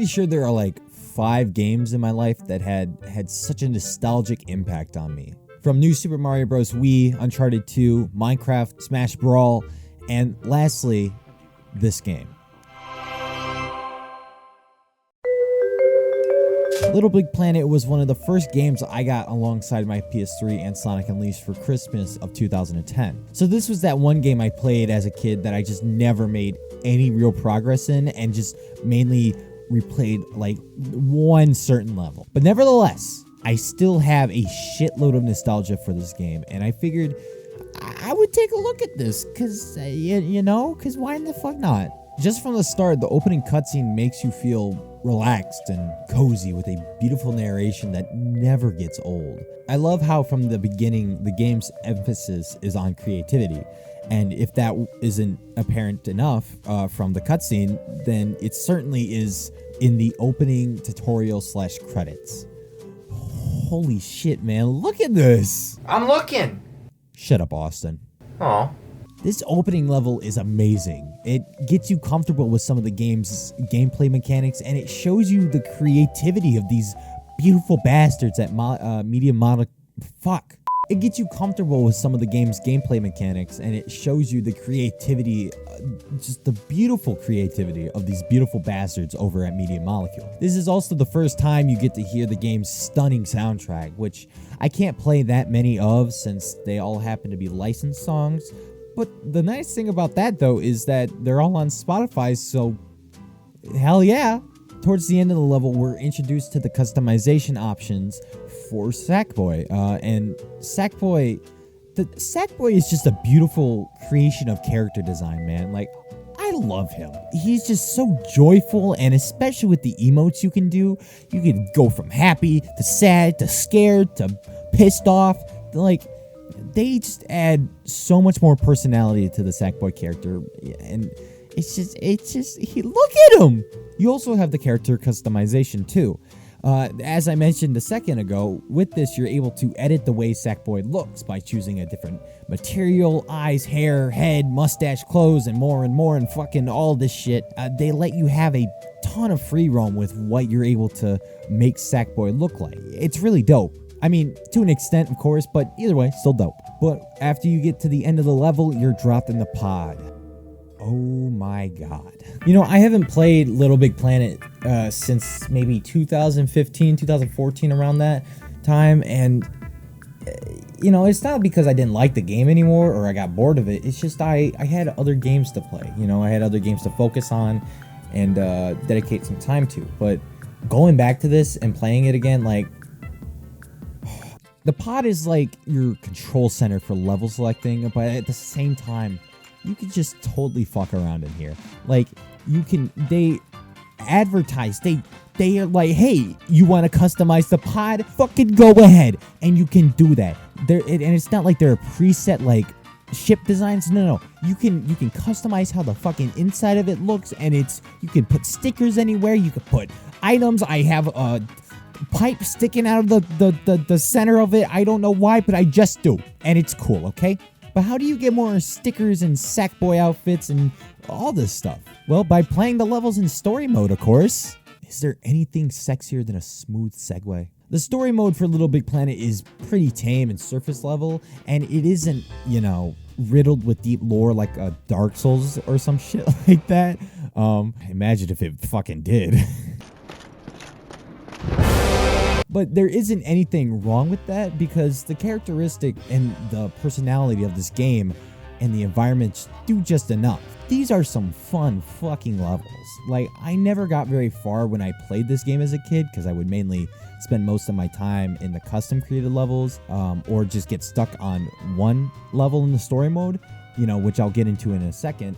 pretty sure there are like 5 games in my life that had such a nostalgic impact on me. From New Super Mario Bros. Wii, Uncharted 2, Minecraft, Smash Brawl, and lastly, this game. LittleBIGPlanet was one of the first games I got alongside my PS3 and Sonic Unleashed for Christmas of 2010. So this was that one game I played as a kid that I just never made any real progress in and just mainly replayed like one certain level. But nevertheless, I still have a shitload of nostalgia for this game, and I figured I would take a look at this because, because why the fuck not? Just from the start, the opening cutscene makes you feel relaxed and cozy with a beautiful narration that never gets old. I love how from the beginning, the game's emphasis is on creativity. And if that isn't apparent enough from the cutscene, then it certainly is in the opening tutorial / credits. Holy shit, man. Look at this. I'm looking. Shut up, Austin. Oh. This opening level is amazing. It gets you comfortable with some of the game's gameplay mechanics, and it shows you the creativity of these beautiful bastards at Media Model. Fuck. It gets you comfortable with some of the game's gameplay mechanics, and it shows you the creativity, just the beautiful creativity of these beautiful bastards over at Media Molecule. This is also the first time you get to hear the game's stunning soundtrack, which I can't play that many of since they all happen to be licensed songs. But the nice thing about that, though, is that they're all on Spotify, so hell yeah. Towards the end of the level, we're introduced to the customization options for Sackboy. And Sackboy is just a beautiful creation of character design, man. Like, I love him. He's just so joyful, and especially with the emotes you can do, you can go from happy to sad to scared to pissed off. Like, they just add so much more personality to the Sackboy character, and it's just, look at him! You also have the character customization too. As I mentioned a second ago, with this you're able to edit the way Sackboy looks by choosing a different material, eyes, hair, head, mustache, clothes, and more, and fucking all this shit. They let you have a ton of free roam with what you're able to make Sackboy look like. It's really dope. I mean, to an extent, of course, but either way, still dope. But after you get to the end of the level, you're dropped in the pod. Oh my god. You know, I haven't played LittleBIGPlanet since maybe 2015, 2014, around that time, and it's not because I didn't like the game anymore or I got bored of it. It's just I had other games to play. I had other games to focus on and dedicate some time to. But going back to this and playing it again, like, the pod is like your control center for level selecting, but at the same time, you can just totally fuck around in here. Like, they advertise, they are like, hey, you want to customize the pod? Fucking go ahead. And you can do that. And it's not like they're preset, like, ship designs. No. You can customize how the fucking inside of it looks, and you can put stickers anywhere. You can put items. I have a pipe sticking out of the center of it. I don't know why, but I just do. And it's cool, okay? But how do you get more stickers and Sackboy outfits and all this stuff? Well, by playing the levels in story mode, of course. Is there anything sexier than a smooth segue? The story mode for LittleBIGPlanet is pretty tame and surface level, and it isn't, riddled with deep lore like a Dark Souls or some shit like that. Imagine if it fucking did. But there isn't anything wrong with that, because the characteristic and the personality of this game and the environments do just enough. These are some fun fucking levels. Like, I never got very far when I played this game as a kid, because I would mainly spend most of my time in the custom created levels, or just get stuck on one level in the story mode, which I'll get into in a second.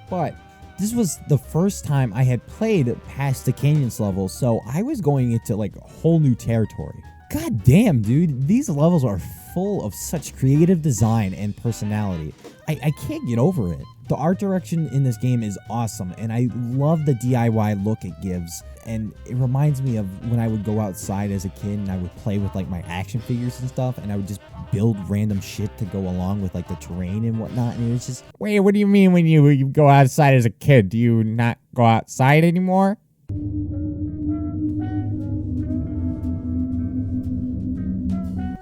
But this was the first time I had played past the Canyons level, so I was going into like a whole new territory. God damn, dude, these levels are full of such creative design and personality. I can't get over it. The art direction in this game is awesome, and I love the DIY look it gives. And it reminds me of when I would go outside as a kid and I would play with like my action figures and stuff, and I would just build random shit to go along with like the terrain and whatnot. And it was just, wait, what do you mean when you go outside as a kid? Do you not go outside anymore?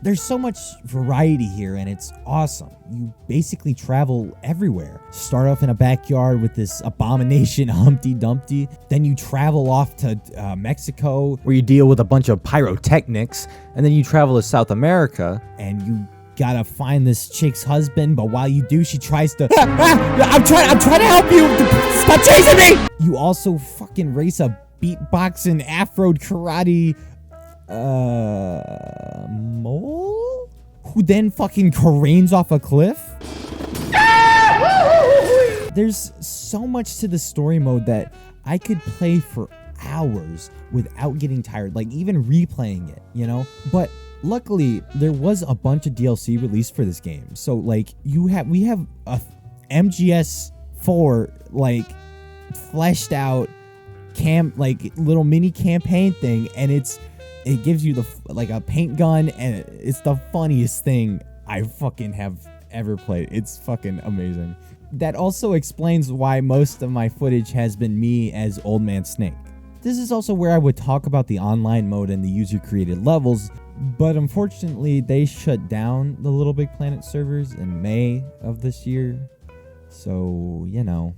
There's so much variety here, and it's awesome. You basically travel everywhere. Start off in a backyard with this abomination Humpty Dumpty. Then you travel off to Mexico, where you deal with a bunch of pyrotechnics. And then you travel to South America, and you gotta find this chick's husband. But while you do, she tries to... I'm trying to help you! Stop chasing me! You also fucking race a beatboxing Afro karate... mole? Who then fucking careens off a cliff? There's so much to the story mode that I could play for hours without getting tired, like even replaying it, you know? But luckily, there was a bunch of DLC released for this game. So like we have a MGS4 like fleshed out like little mini campaign thing, and it gives you like a paint gun, and it's the funniest thing I fucking have ever played. It's fucking amazing. That also explains why most of my footage has been me as Old Man Snake. This is also where I would talk about the online mode and the user-created levels, but unfortunately they shut down the LittleBIGPlanet servers in May of this year. So, you know,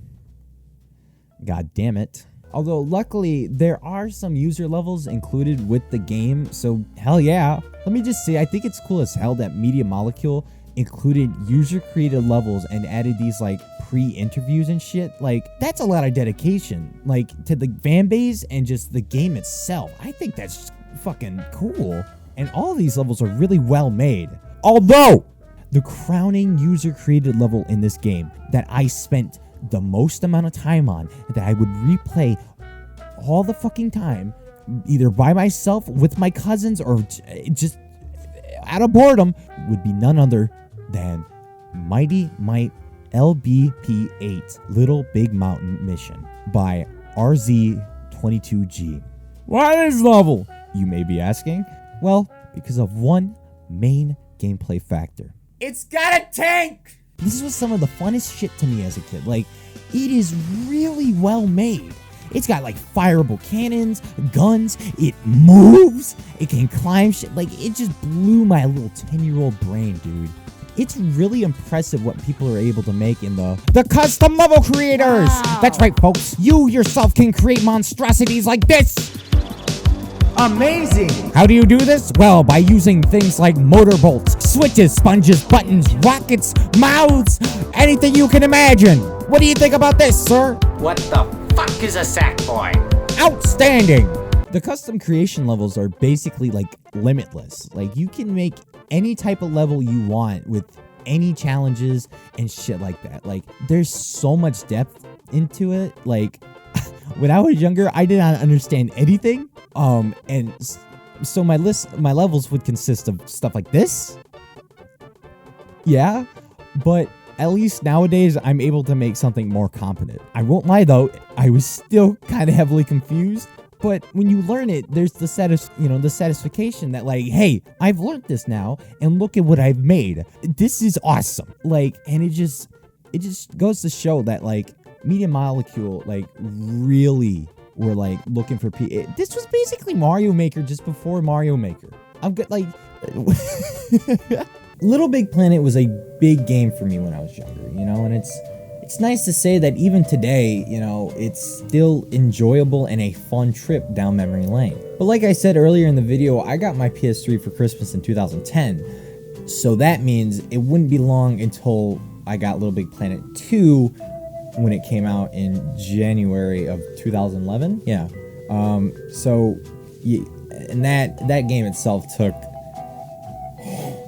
god damn it. Although luckily there are some user levels included with the game, so hell yeah. Let me just say, I think it's cool as hell that Media Molecule included user created levels and added these like pre-interviews and shit. Like, that's a lot of dedication, like, to the fan base and just the game itself. I think that's fucking cool. And all of these levels are really well made. Although the crowning user created level in this game that I spent the most amount of time on, that I would replay all the fucking time, either by myself, with my cousins, or just out of boredom, would be none other than Mighty Might LBP8 Little Big Mountain Mission by RZ22G. Why this level, you may be asking? Well, because of one main gameplay factor. It's got a tank! This was some of the funnest shit to me as a kid. Like, it is really well made. It's got like fireable cannons, guns, it moves, it can climb shit. Like, it just blew my little 10-year-old brain, dude. It's really impressive what people are able to make in the custom level creators. Wow. That's right, folks. You yourself can create monstrosities like this. Amazing. How do you do this? Well, by using things like motor bolts, switches, sponges, buttons, rockets, mouths, anything you can imagine. What do you think about this, sir? What the fuck is a sack boy? Outstanding. The custom creation levels are basically like limitless. Like, you can make any type of level you want with any challenges and shit like that. Like, there's so much depth into it. Like, when I was younger, I did not understand anything. And so my levels would consist of stuff like this. Yeah, but at least nowadays I'm able to make something more competent. I won't lie though, I was still kind of heavily confused. But when you learn it, there's the satisfaction that, like, hey, I've learned this now, and look at what I've made. This is awesome. Like, and it just goes to show that, like, Media Molecule, like, really were like looking for this was basically Mario Maker just before Mario Maker. I'm good. Like, LittleBIGPlanet was a big game for me when I was younger, you know, and it's nice to say that even today, you know, it's still enjoyable and a fun trip down memory lane. But like I said earlier in the video, I got my PS3 for Christmas in 2010, so that means it wouldn't be long until I got LittleBIGPlanet 2 when it came out in January of 2011. Yeah. So, yeah, and that game itself took,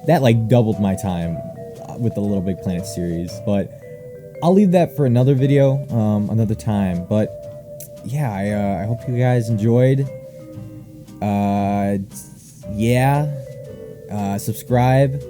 that like doubled my time with the LittleBIGPlanet series, but I'll leave that for another video, another time. But yeah, I hope you guys enjoyed. Yeah, subscribe.